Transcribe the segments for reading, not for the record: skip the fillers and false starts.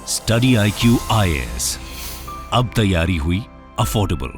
Study IQ IAS, अब तैयारी हुई अफोर्डेबल।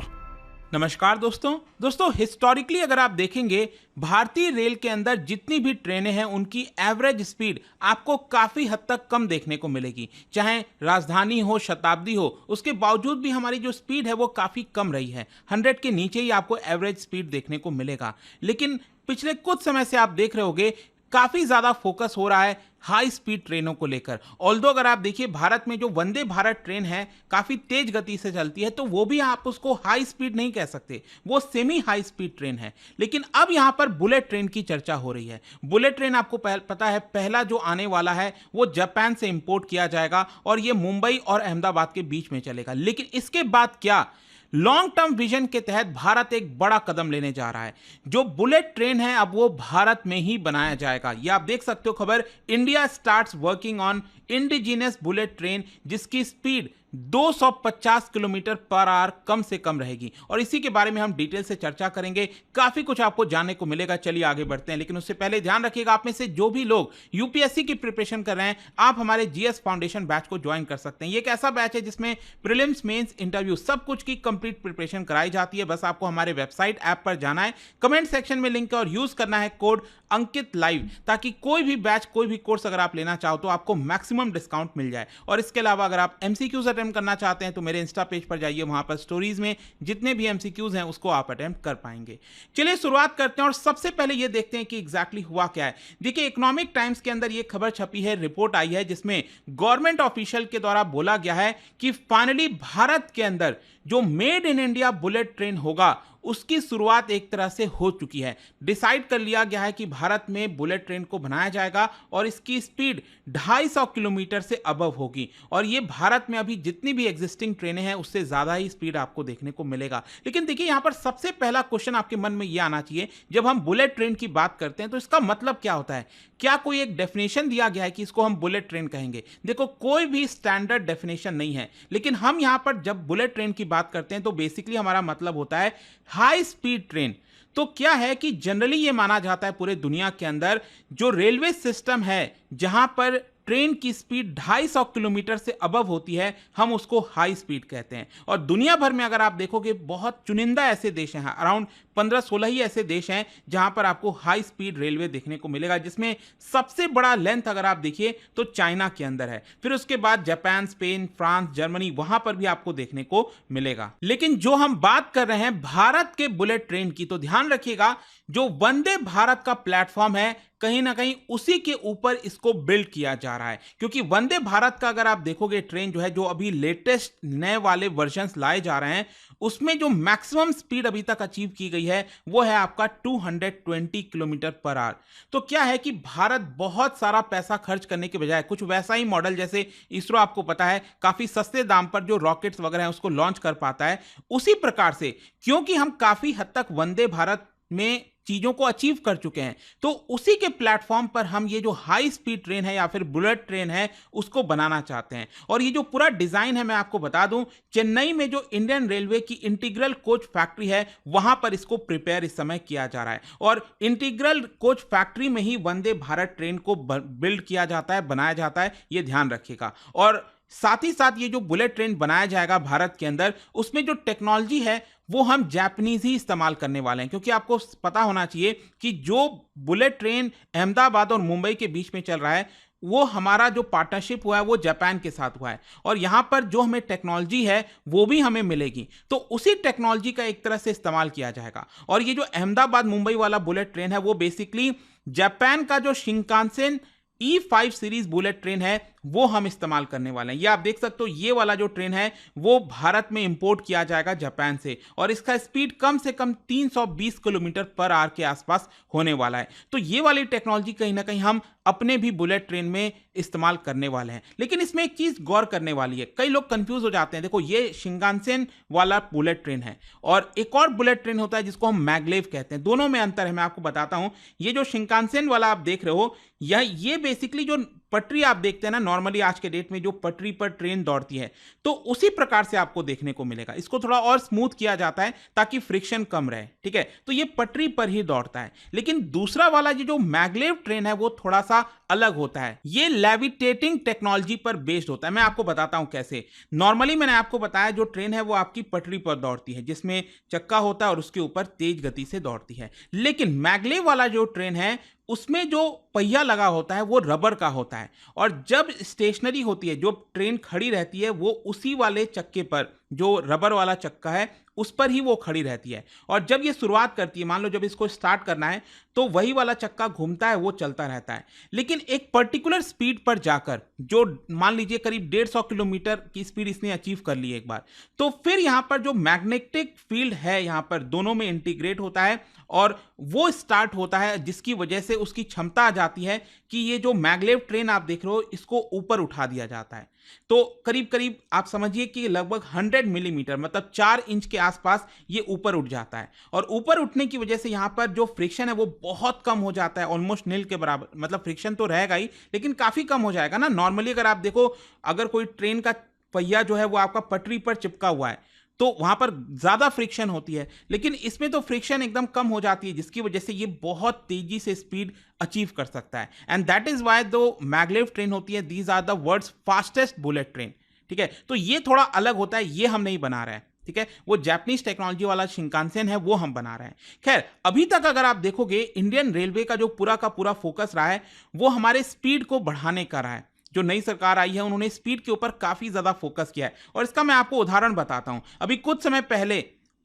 नमस्कार दोस्तों हिस्टोरिकली अगर आप देखेंगे भारतीय रेल के अंदर जितनी भी ट्रेनें हैं उनकी एवरेज स्पीड आपको काफ़ी हद तक कम देखने को मिलेगी। चाहे राजधानी हो, शताब्दी हो, उसके बावजूद भी हमारी जो स्पीड है वो काफ़ी कम रही है। 100 के नीचे ही आपको एवरेज स्पीड देखने को मिलेगा। लेकिन पिछले कुछ समय से आप देख रहे होंगे काफ़ी ज़्यादा फोकस हो रहा है हाई स्पीड ट्रेनों को लेकर। ऑल्दो अगर आप देखिए भारत में जो वंदे भारत ट्रेन है काफ़ी तेज गति से चलती है, तो वो भी आप उसको हाई स्पीड नहीं कह सकते, वो सेमी हाई स्पीड ट्रेन है। लेकिन अब यहाँ पर बुलेट ट्रेन की चर्चा हो रही है। बुलेट ट्रेन आपको पता है पहला जो आने वाला है वो जापान से इंपोर्ट किया जाएगा और ये मुंबई और अहमदाबाद के बीच में चलेगा। लेकिन इसके बाद क्या, लॉन्ग टर्म विजन के तहत भारत एक बड़ा कदम लेने जा रहा है। जो बुलेट ट्रेन है अब वो भारत में ही बनाया जाएगा। ये आप देख सकते हो खबर, India starts working on indigenous bullet train, जिसकी स्पीड 250 किलोमीटर पर आवर कम से कम रहेगी। और इसी के बारे में हम डिटेल से चर्चा करेंगे, काफी कुछ आपको जानने को मिलेगा। चलिए आगे बढ़ते हैं, लेकिन उससे पहले ध्यान रखिएगा आप में से जो भी लोग यूपीएससी की प्रिपरेशन कर रहे हैं, आप हमारे जीएस फाउंडेशन बैच को ज्वाइन कर सकते हैं। ये एक ऐसा बैच है जिसमें प्रीलिम्स, मेंस, इंटरव्यू सब कुछ की कंप्लीट प्रिपरेशन कराई जाती है। बस आपको हमारे वेबसाइट ऐप पर जाना है, कमेंट सेक्शन में लिंक है और यूज करना है कोड अंकित लाइव, ताकि कोई भी बैच, कोई भी कोर्स अगर आप लेना चाहो तो आपको मैक्सिमम डिस्काउंट मिल जाए। और इसके अलावा अगर आप एमसीक्यूज अटेम्प्ट करना चाहते हैं तो मेरे इंस्टा पेज पर जाइए, वहां पर स्टोरीज में जितने भी एमसीक्यूज हैं उसको आप अटेम्प्ट कर पाएंगे। चलिए शुरुआत करते हैं और सबसे पहले ये देखते हैं कि एग्जैक्टली हुआ क्या है। देखिए इकोनॉमिक टाइम्स के अंदर ये खबर छपी है, रिपोर्ट आई है जिसमें गवर्नमेंट ऑफिशियल के द्वारा बोला गया है कि फाइनली भारत के अंदर जो made in India bullet train होगा उसकी शुरुआत एक तरह से हो चुकी है। डिसाइड कर लिया गया है कि भारत में बुलेट ट्रेन को बनाया जाएगा और इसकी स्पीड 250 किलोमीटर से अबव होगी। और ये भारत में अभी जितनी भी एग्जिस्टिंग ट्रेनें हैं उससे ज़्यादा ही स्पीड आपको देखने को मिलेगा। लेकिन देखिए यहाँ पर सबसे पहला क्वेश्चन आपके मन में ये आना चाहिए, जब हम बुलेट ट्रेन की बात करते हैं तो इसका मतलब क्या होता है? क्या कोई एक डेफिनेशन दिया गया है कि इसको हम बुलेट ट्रेन कहेंगे? देखो कोई भी स्टैंडर्ड डेफिनेशन नहीं है, लेकिन हम यहां पर जब बुलेट ट्रेन की बात करते हैं तो बेसिकली हमारा मतलब होता है हाई स्पीड ट्रेन। तो क्या है कि जनरली ये माना जाता है पूरे दुनिया के अंदर जो रेलवे सिस्टम है जहां पर ट्रेन की स्पीड 250 किलोमीटर से अबव होती है, हम उसको हाई स्पीड कहते हैं। और दुनिया भर में अगर आप देखोगे बहुत चुनिंदा ऐसे देश हैं, अराउंड 15-16 ही ऐसे देश हैं जहां पर आपको हाई स्पीड रेलवे देखने को मिलेगा, जिसमें सबसे बड़ा लेंथ अगर आप देखिए तो चाइना के अंदर है। फिर उसके बाद जापान, स्पेन, फ्रांस, जर्मनी, वहां पर भी आपको देखने को मिलेगा। लेकिन जो हम बात कर रहे हैं भारत के बुलेट ट्रेन की, तो ध्यान रखिएगा जो वंदे भारत का प्लेटफॉर्म है कहीं ना कहीं उसी के ऊपर इसको बिल्ड किया जा रहा है। क्योंकि वंदे भारत का अगर आप देखोगे ट्रेन जो है, जो अभी लेटेस्ट नए वाले वर्जन्स लाए जा रहे हैं, उसमें जो मैक्सिमम स्पीड अभी तक अचीव की गई है वो है आपका 220 किलोमीटर पर आवर। तो क्या है कि भारत बहुत सारा पैसा खर्च करने के बजाय कुछ वैसा ही मॉडल, जैसे इसरो आपको पता है काफी सस्ते दाम पर जो रॉकेट्स वगैरह हैं उसको लॉन्च कर पाता है, उसी प्रकार से क्योंकि हम काफी हद तक वंदे भारत में चीजों को अचीव कर चुके हैं, तो उसी के प्लेटफॉर्म पर हम ये जो हाई स्पीड ट्रेन है या फिर बुलेट ट्रेन है उसको बनाना चाहते हैं। और ये जो पूरा डिजाइन है मैं आपको बता दूं, चेन्नई में जो इंडियन रेलवे की इंटीग्रल कोच फैक्ट्री है वहां पर इसको प्रिपेयर इस समय किया जा रहा है। और इंटीग्रल कोच फैक्ट्री में ही वंदे भारत ट्रेन को बिल्ड किया जाता है, बनाया जाता है, ये ध्यान रखिएगा। और साथ ही साथ ये जो बुलेट ट्रेन बनाया जाएगा भारत के अंदर, उसमें जो टेक्नोलॉजी है वो हम जापानीज ही इस्तेमाल करने वाले हैं। क्योंकि आपको पता होना चाहिए कि जो बुलेट ट्रेन अहमदाबाद और मुंबई के बीच में चल रहा है वो हमारा जो पार्टनरशिप हुआ है वो जापान के साथ हुआ है, और यहाँ पर जो हमें टेक्नोलॉजी है वो भी हमें मिलेगी, तो उसी टेक्नोलॉजी का एक तरह से इस्तेमाल किया जाएगा। और ये जो अहमदाबाद मुंबई वाला बुलेट ट्रेन है वो बेसिकली जापान का जो Shinkansen E5 series bullet train है वो हम इस्तेमाल करने वाले हैं। ये आप देख सकते हो, ये वाला जो ट्रेन है वो भारत में इंपोर्ट किया जाएगा जापान से, और इसका स्पीड कम से कम 320 किलोमीटर पर आवर के आसपास होने वाला है। तो ये वाली टेक्नोलॉजी कहीं ना कहीं हम अपने भी बुलेट ट्रेन में इस्तेमाल करने वाले हैं। लेकिन इसमें एक चीज गौर करने वाली है, कई लोग कंफ्यूज हो जाते हैं। देखो ये शिंकानसेन वाला बुलेट ट्रेन है और एक और बुलेट ट्रेन होता है जिसको हम मैग्लेव कहते हैं, दोनों में अंतर है, मैं आपको बताता हूं। ये जो शिंकानसेन वाला आप देख रहे हो, ये बेसिकली जो पटरी आप देखते हैं ना नॉर्मली आज के डेट में जो पटरी पर ट्रेन दौड़ती है, तो उसी प्रकार से आपको देखने को मिलेगा। इसको थोड़ा और स्मूथ किया जाता है ताकि फ्रिक्शन कम रहे, ठीक है। तो ये पटरी पर ही दौड़ता है। लेकिन दूसरा वाला ये जो मैग्लेव ट्रेन है वो थोड़ा सा अलग होता है। ये लेविटेटिंग टेक्नोलॉजी पर बेस्ड होता है। मैं आपको बताता हूं कैसे। नॉर्मली मैंने आपको बताया जो ट्रेन है वो आपकी पटरी पर दौड़ती है, जिसमें चक्का होता है और उसके ऊपर तेज गति से दौड़ती है। लेकिन मैग्लेव वाला जो ट्रेन है उसमें जो पहिया लगा होता है वो रबर का होता है, और जब स्टेशनरी होती है, जो ट्रेन खड़ी रहती है, वो उसी वाले चक्के पर, जो रबर वाला चक्का है उस पर ही वो खड़ी रहती है। और जब ये शुरुआत करती है, मान लो जब इसको स्टार्ट करना है, तो वही वाला चक्का घूमता है, वो चलता रहता है। लेकिन एक पर्टिकुलर स्पीड पर जाकर, जो मान लीजिए करीब 150 किलोमीटर की स्पीड इसने अचीव कर ली एक बार, तो फिर यहाँ पर जो मैग्नेटिक फील्ड है यहाँ पर दोनों में इंटीग्रेट होता है और वो स्टार्ट होता है, जिसकी वजह से उसकी क्षमता आ जाती है कि ये जो मैग्लेव ट्रेन आप देख रहे हो इसको ऊपर उठा दिया जाता है। तो करीब करीब आप समझिए कि लगभग 100 मिलीमीटर मतलब 4 इंच के आसपास ये ऊपर उठ जाता है। और ऊपर उठने की वजह से यहाँ पर जो फ्रिक्शन है वो बहुत कम हो जाता है, ऑलमोस्ट नील के बराबर। मतलब फ्रिक्शन तो रहेगा ही, लेकिन काफी कम हो जाएगा ना। नॉर्मली अगर आप देखो, अगर कोई ट्रेन का पहिया जो है वो आपका पटरी पर चिपका हुआ है तो वहां पर ज्यादा फ्रिक्शन होती है, लेकिन इसमें तो फ्रिक्शन एकदम कम हो जाती है, जिसकी वजह से ये बहुत तेजी से स्पीड अचीव कर सकता है। एंड दैट इज वाई दो मैग्लेव ट्रेन होती है, these are the world's fastest bullet train, ठीक है। तो ये थोड़ा अलग होता है, ये हम नहीं बना रहे हैं, ठीक है। वो जापानीज टेक्नोलॉजी वाला शिंकानसेन है वो हम बना रहे हैं। खैर, अभी तक अगर आप देखोगे इंडियन रेलवे का जो पूरा का पूरा फोकस रहा है वो हमारे स्पीड को बढ़ाने का रहा है। जो नई सरकार आई है उन्होंने स्पीड के ऊपर काफी ज्यादा फोकस किया है, और इसका मैं आपको उदाहरण बताता हूं। अभी कुछ समय पहले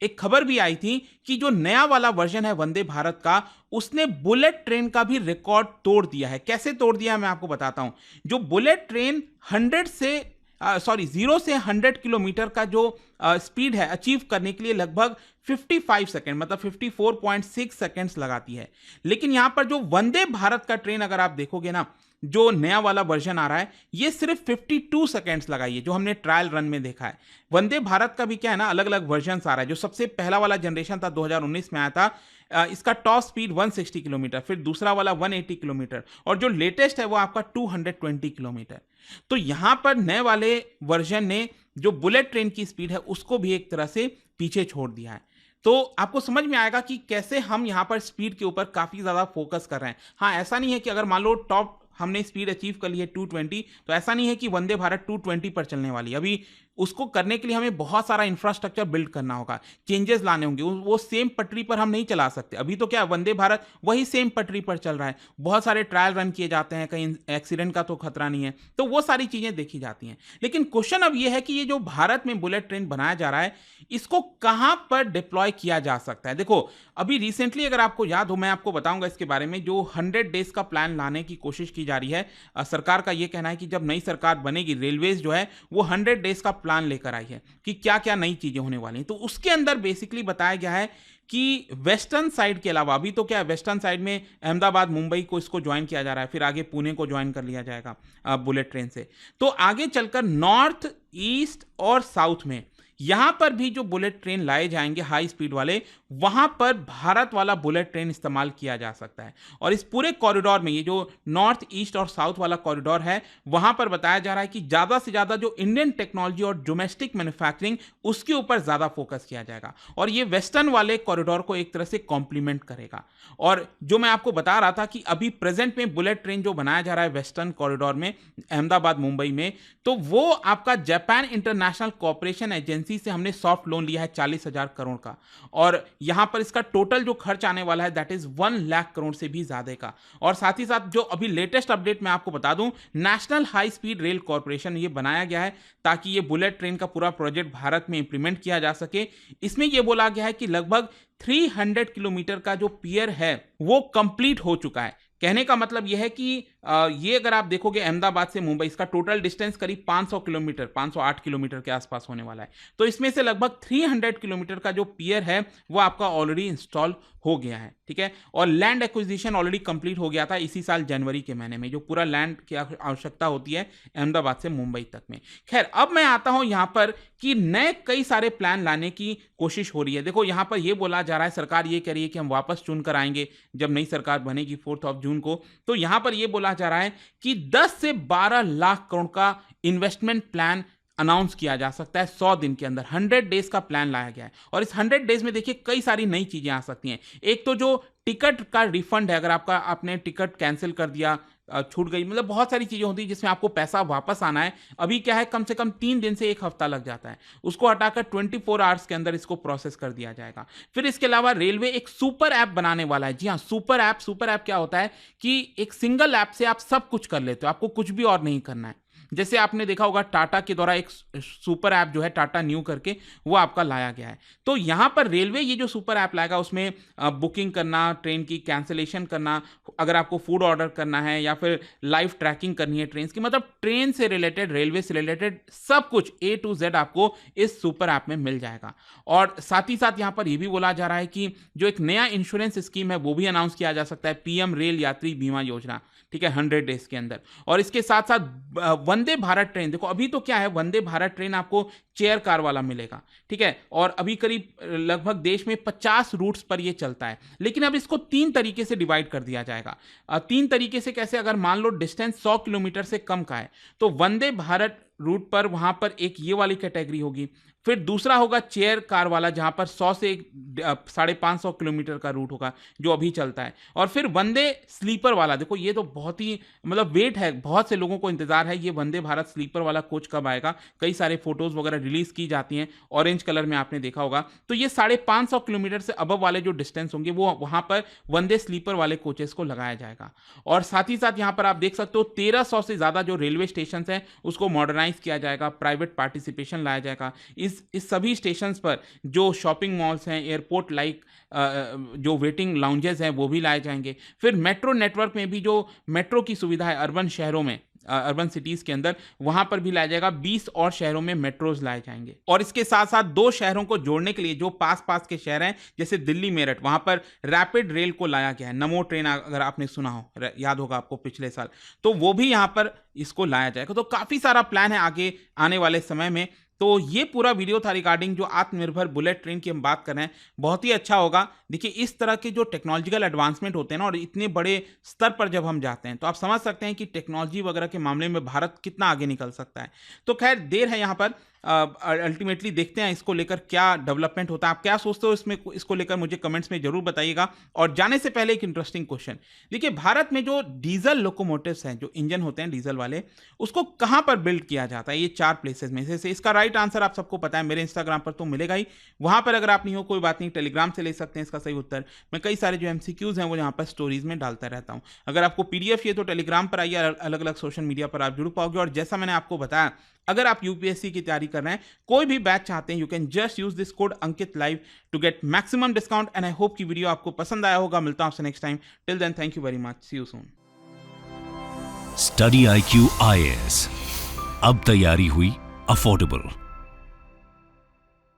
एक खबर भी आई थी कि जो नया वाला वर्जन है वंदे भारत का, उसने बुलेट ट्रेन का भी रिकॉर्ड तोड़ दिया है। कैसे तोड़ दिया है मैं आपको बताता हूं। जो बुलेट ट्रेन 0 से 100 किलोमीटर का जो स्पीड है अचीव करने के लिए लगभग 55 सेकेंड मतलब 54.6 सेकेंड्स लगाती है। लेकिन यहां पर जो वंदे भारत का ट्रेन अगर आप देखोगे ना, जो नया वाला वर्जन आ रहा है, ये सिर्फ 52 सेकेंड्स लगाई है, जो हमने ट्रायल रन में देखा है। वंदे भारत का भी क्या है ना, अलग अलग वर्जन आ रहा है। जो सबसे पहला वाला जनरेशन था 2019 में आया था, इसका टॉप स्पीड 160 किलोमीटर, फिर दूसरा वाला 180 किलोमीटर, और जो लेटेस्ट है वो आपका 220 किलोमीटर। तो यहां पर नए वाले वर्जन ने जो बुलेट ट्रेन की स्पीड है उसको भी एक तरह से पीछे छोड़ दिया है। तो आपको समझ में आएगा कि कैसे हम यहां पर स्पीड के ऊपर काफी ज्यादा फोकस कर रहे हैं। हाँ, ऐसा नहीं है कि अगर मान लो टॉप हमने स्पीड अचीव कर ली है 220, तो ऐसा नहीं है कि वंदे भारत 220 पर चलने वाली है। अभी उसको करने के लिए हमें बहुत सारा इंफ्रास्ट्रक्चर बिल्ड करना होगा, चेंजेस लाने होंगे। वो सेम पटरी पर हम नहीं चला सकते। अभी तो क्या वंदे भारत वही सेम पटरी पर चल रहा है, बहुत सारे ट्रायल रन किए जाते हैं, कहीं एक्सीडेंट का तो खतरा नहीं है, तो वो सारी चीजें देखी जाती हैं। लेकिन क्वेश्चन अब ये है कि ये जो भारत में बुलेट ट्रेन बनाया जा रहा है, इसको कहां पर डिप्लॉय किया जा सकता है। देखो, अभी रिसेंटली अगर आपको याद हो, मैं आपको बताऊंगा इसके बारे में, जो 100 डेज का प्लान लाने की कोशिश की जा रही है। सरकार का यह कहना है कि जब नई सरकार बनेगी, रेलवेज जो है वो 100 डेज का प्लान लेकर आई है कि क्या क्या नई चीजें होने वाली हैं। तो उसके अंदर बेसिकली बताया गया है कि वेस्टर्न साइड के अलावा, अभी तो क्या है, वेस्टर्न साइड में अहमदाबाद मुंबई को इसको ज्वाइन किया जा रहा है, फिर आगे पुणे को ज्वाइन कर लिया जाएगा बुलेट ट्रेन से। तो आगे चलकर नॉर्थ, ईस्ट और साउथ में यहां पर भी जो बुलेट ट्रेन लाए जाएंगे हाई स्पीड वाले, वहां पर भारत वाला बुलेट ट्रेन इस्तेमाल किया जा सकता है। और इस पूरे कॉरिडोर में, ये जो नॉर्थ, ईस्ट और साउथ वाला कॉरिडोर है, वहां पर बताया जा रहा है कि ज्यादा से ज्यादा जो इंडियन टेक्नोलॉजी और डोमेस्टिक मैन्युफैक्चरिंग, उसके ऊपर ज्यादा फोकस किया जाएगा। और ये वेस्टर्न वाले कॉरिडोर को एक तरह से कॉम्प्लीमेंट करेगा। और जो मैं आपको बता रहा था कि अभी प्रेजेंट में बुलेट ट्रेन जो बनाया जा रहा है वेस्टर्न कॉरिडोर में, अहमदाबाद मुंबई में, तो वो आपका जापान इंटरनेशनल कॉर्पोरेशन एजेंसी से हमने सॉफ्ट लोन लिया है 40,000 करोड़ का। और यहां पर इसका टोटल जो खर्च आने वाला है दैट इज 1 लाख करोड़ से भी ज्यादा का। और साथ ही साथ जो अभी लेटेस्ट अपडेट मैं आपको बता दूं, national high speed rail corporation ये बनाया गया है ताकि ये बुलेट ट्रेन का पूरा प्रोजेक्ट भारत में इंप्लीमेंट किया जा सके। इसमें यह बोला गया है कि लगभग 300 किलोमीटर का जो पियर है वो कंप्लीट हो चुका है। कहने का मतलब यह है कि ये अगर आप देखोगे अहमदाबाद से मुंबई, इसका टोटल डिस्टेंस करीब 500 किलोमीटर, 508 किलोमीटर के आसपास होने वाला है। तो इसमें से लगभग 300 किलोमीटर का जो पियर है वो आपका ऑलरेडी इंस्टॉल हो गया है, ठीक है। और लैंड एक्विजिशन ऑलरेडी कंप्लीट हो गया था इसी साल जनवरी के महीने में, जो पूरा लैंड की आवश्यकता होती है अहमदाबाद से मुंबई तक में। खैर, अब मैं आता हूं यहां पर कि नए कई सारे प्लान लाने की कोशिश हो रही है। देखो, यहां पर यह बोला जा रहा है, सरकार ये कह रही है कि हम वापस चुन कर आएंगे जब नई सरकार बनेगी 4 जून को। तो यहां पर यह बोला जा रहा है कि 10 से 12 लाख करोड़ का इन्वेस्टमेंट प्लान अनाउंस किया जा सकता है 100 दिन के अंदर। 100 डेज का प्लान लाया गया है और इस 100 डेज में देखिए कई सारी नई चीजें आ सकती हैं। एक तो जो टिकट का रिफंड है, अगर आपने टिकट कैंसिल कर दिया, छूट गई, मतलब बहुत सारी चीजें होती है जिसमें आपको पैसा वापस आना है। अभी क्या है, कम से कम 3 दिन से 1 हफ्ता लग जाता है, उसको हटाकर 24 आवर्स के अंदर इसको प्रोसेस कर दिया जाएगा। फिर इसके अलावा रेलवे एक सुपर ऐप बनाने वाला है। जी हाँ, सुपर ऐप क्या होता है कि एक सिंगल ऐप से आप सब कुछ कर लेते हो, आपको कुछ भी और नहीं करना है। जैसे आपने देखा होगा टाटा के द्वारा एक सुपर ऐप जो है टाटा न्यू करके, वो आपका लाया गया है। तो यहां पर रेलवे ये जो सुपर ऐप लाएगा उसमें बुकिंग करना, ट्रेन की कैंसिलेशन करना, अगर आपको फूड ऑर्डर करना है या फिर लाइव ट्रैकिंग करनी है ट्रेन की, मतलब ट्रेन से रिलेटेड, रेलवे से रिलेटेड सब कुछ A to Z आपको इस सुपर ऐप में मिल जाएगा। और साथ ही साथ यहां पर यह भी बोला जा रहा है कि जो एक नया इंश्योरेंस स्कीम है वो भी अनाउंस किया जा सकता है, PM रेल यात्री बीमा योजना, ठीक है, 100 डेज के अंदर। और इसके साथ साथ वंदे भारत ट्रेन, देखो अभी तो क्या है, वंदे भारत ट्रेन आपको चेयर कार वाला मिलेगा, ठीक है, और अभी करीब लगभग देश में 50 रूट्स पर ये चलता है। लेकिन अब इसको 3 तरीके से डिवाइड कर दिया जाएगा। 3 तरीके से कैसे, अगर मान लो डिस्टेंस 100 किलोमीटर से कम का है तो वंदे भारत रूट पर वहां पर एक ये वाली कैटेगरी होगी। फिर दूसरा होगा चेयर कार वाला, जहां पर 100 से 550 किलोमीटर का रूट होगा जो अभी चलता है। और फिर वंदे स्लीपर वाला, देखो ये तो बहुत ही मतलब वेट है, बहुत से लोगों को इंतजार है ये वंदे भारत स्लीपर वाला कोच कब आएगा। कई सारे फोटोज वगैरह रिलीज की जाती हैं, ऑरेंज कलर में आपने देखा होगा। तो ये 550 किलोमीटर से अबव वाले जो डिस्टेंस होंगे वो वहां पर वंदे स्लीपर वाले कोचेस को लगाया जाएगा। और साथ ही साथ यहां पर आप देख सकते हो 1300 से ज्यादा जो रेलवे स्टेशन हैं उसको मॉडर्नाइज किया जाएगा, प्राइवेट पार्टिसिपेशन लाया जाएगा। इस सभी स्टेशंस पर जो शॉपिंग मॉल्स हैं, एयरपोर्ट लाइक जो वेटिंग लाउंजेस हैं वो भी लाए जाएंगे। फिर मेट्रो नेटवर्क में भी जो मेट्रो की सुविधा है अर्बन शहरों में, अर्बन सिटीज के अंदर, वहां पर भी लाया जाएगा। 20 और शहरों में मेट्रोज लाए जाएंगे। और इसके साथ साथ 2 शहरों को जोड़ने के लिए जो पास के शहर हैं जैसे दिल्ली मेरठ, वहां पर रैपिड रेल को लाया गया है। नमो ट्रेन अगर आपने सुना हो, याद होगा आपको पिछले साल, तो वो भी यहां पर इसको लाया जाएगा। तो काफी सारा प्लान है आगे आने वाले समय में। तो ये पूरा वीडियो था रिगार्डिंग जो आत्मनिर्भर बुलेट ट्रेन की हम बात कर रहे हैं। बहुत ही अच्छा होगा। देखिए इस तरह के जो टेक्नोलॉजिकल एडवांसमेंट होते हैं ना, और इतने बड़े स्तर पर जब हम जाते हैं तो आप समझ सकते हैं कि टेक्नोलॉजी वगैरह के मामले में भारत कितना आगे निकल सकता है। तो खैर देर है यहाँ पर, अल्टीमेटली देखते हैं इसको लेकर क्या डेवलपमेंट होता है। आप क्या सोचते हो इसको लेकर मुझे कमेंट्स में जरूर बताइएगा। और जाने से पहले एक इंटरेस्टिंग क्वेश्चन, देखिए भारत में जो डीजल लोकोमोटिव्स हैं, जो इंजन होते हैं डीजल वाले, उसको कहां पर बिल्ड किया जाता है? ये 4 प्लेसेस में से इसका राइट आंसर आप सबको पता है, मेरे इंस्टाग्राम पर तो मिलेगा ही। वहां पर अगर आप नहीं हो कोई बात नहीं, टेलीग्राम से ले सकते हैं इसका सही उत्तर। मैं कई सारे जो MCQs हैं वो यहाँ पर स्टोरीज में डालता रहता हूँ। अगर आपको PDF चाहिए तो टेलीग्राम पर आइए, अलग अलग सोशल मीडिया पर आप जुड़ पाओगे। और जैसा मैंने आपको बताया, अगर आप UPSC की तैयारी कर रहे हैं, कोई भी बैच चाहते हैं, you can just use this code Ankit live to get maximum discount. And I hope कि वीडियो आपको पसंद आया होगा। मिलता हूं आपसे next time. Till then thank you very much, see you soon. Study IQ IAS, अब तैयारी हुई अफोर्डेबल।